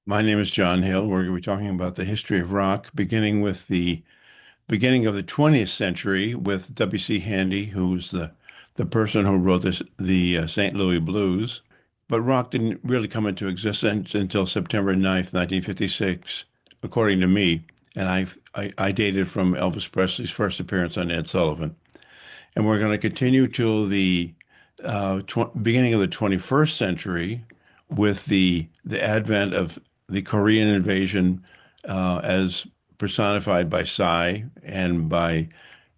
My name is John Hill. We're going to be talking about the history of rock, beginning with the beginning of the 20th century with W.C. Handy, who's the person who wrote the St. Louis Blues. But rock didn't really come into existence until September 9th, 1956, according to me. And I dated from Elvis Presley's first appearance on Ed Sullivan. And we're going to continue till the beginning of the 21st century with the advent of the Korean invasion as personified by Psy and by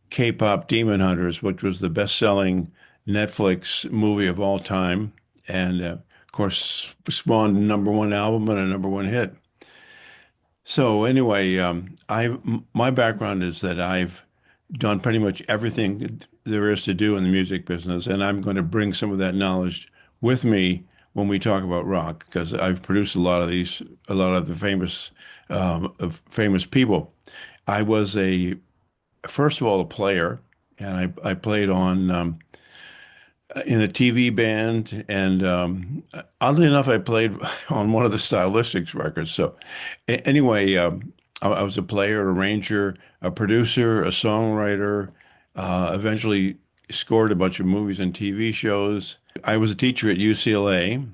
K-pop Demon Hunters, which was the best-selling Netflix movie of all time, and of course spawned a number one album and a number one hit. So anyway, I my background is that I've done pretty much everything there is to do in the music business, and I'm going to bring some of that knowledge with me when we talk about rock, because I've produced a lot of the famous people. I was first of all, a player, and I played in a TV band, and oddly enough, I played on one of the Stylistics records. So, anyway, I was a player, arranger, a producer, a songwriter. Eventually, scored a bunch of movies and TV shows. I was a teacher at UCLA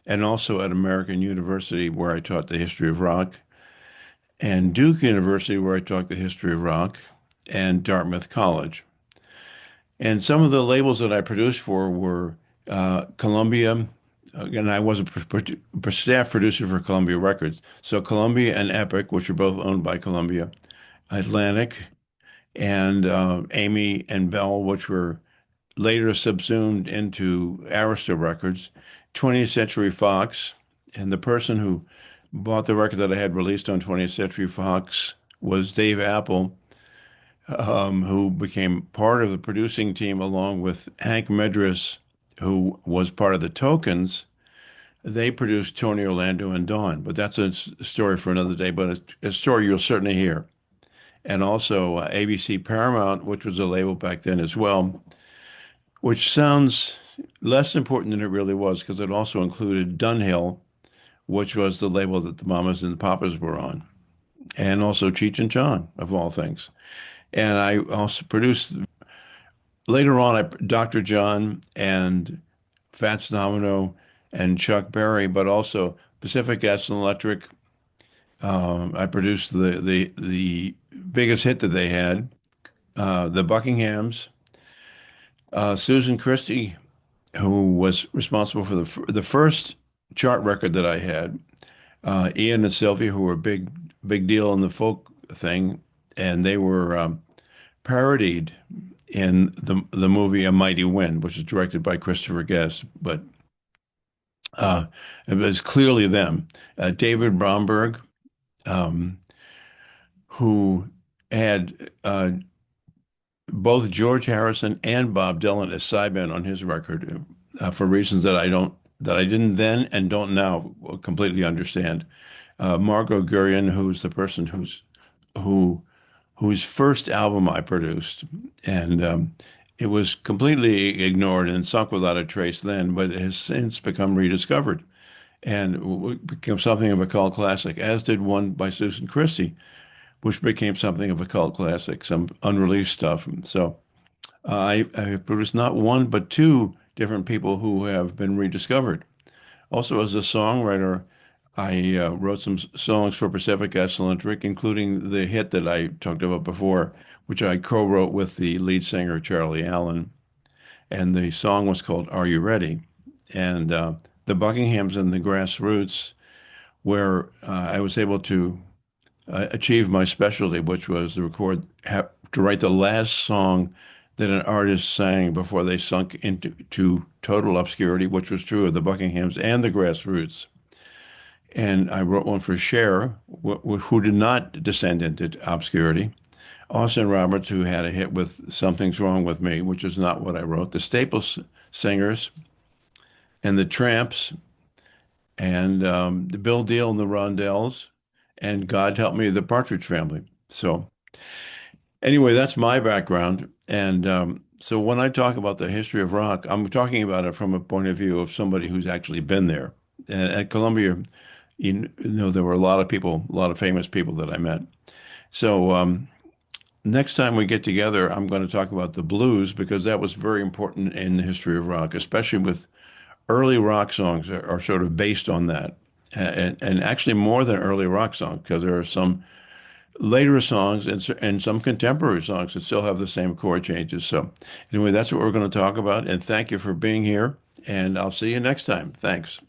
and also at American University, where I taught the history of rock, and Duke University, where I taught the history of rock, and Dartmouth College. And some of the labels that I produced for were Columbia. Again, I was a staff producer for Columbia Records. So Columbia and Epic, which are both owned by Columbia, Atlantic, and Amy and Bell, which were later subsumed into Arista Records, 20th Century Fox. And the person who bought the record that I had released on 20th Century Fox was Dave Apple, who became part of the producing team along with Hank Medris, who was part of the Tokens. They produced Tony Orlando and Dawn, but that's a story for another day, but a story you'll certainly hear. And also ABC Paramount, which was a label back then as well, which sounds less important than it really was because it also included Dunhill, which was the label that the Mamas and the Papas were on, and also Cheech and Chong, of all things. And I also produced later on Dr. John and Fats Domino and Chuck Berry, but also Pacific Gas and Electric. I produced the biggest hit that they had, the Buckinghams, Susan Christie, who was responsible for the first chart record that I had. Ian and Sylvia, who were big deal in the folk thing, and they were parodied in the movie A Mighty Wind, which was directed by Christopher Guest, but uh, it was clearly them. David Bromberg, um, who had both George Harrison and Bob Dylan as sidemen on his record, for reasons that I didn't then and don't now completely understand. Margot Guryan, who's the person who whose first album I produced, and it was completely ignored and sunk without a trace then, but it has since become rediscovered and became something of a cult classic, as did one by Susan Christie, which became something of a cult classic, some unreleased stuff. And so I have produced not one, but two different people who have been rediscovered. Also, as a songwriter, I wrote some songs for Pacific Gas and Electric, including the hit that I talked about before, which I co-wrote with the lead singer, Charlie Allen. And the song was called Are You Ready? And the Buckinghams and the Grassroots, where I was able to achieve my specialty, which was to write the last song that an artist sang before they sunk into total obscurity, which was true of the Buckinghams and the Grassroots. And I wrote one for Cher, who did not descend into obscurity. Austin Roberts, who had a hit with Something's Wrong with Me, which is not what I wrote. The Staples Singers and the Tramps and the Bill Deal and the Rondells and God Help Me, the Partridge Family. So anyway, that's my background. And so when I talk about the history of rock, I'm talking about it from a point of view of somebody who's actually been there. And at Columbia, You know, there were a lot of people, a lot of famous people that I met. So next time we get together, I'm going to talk about the blues because that was very important in the history of rock, especially with early rock songs are sort of based on that. And actually more than early rock songs because there are some later songs and some contemporary songs that still have the same chord changes. So anyway, that's what we're going to talk about. And thank you for being here. And I'll see you next time. Thanks.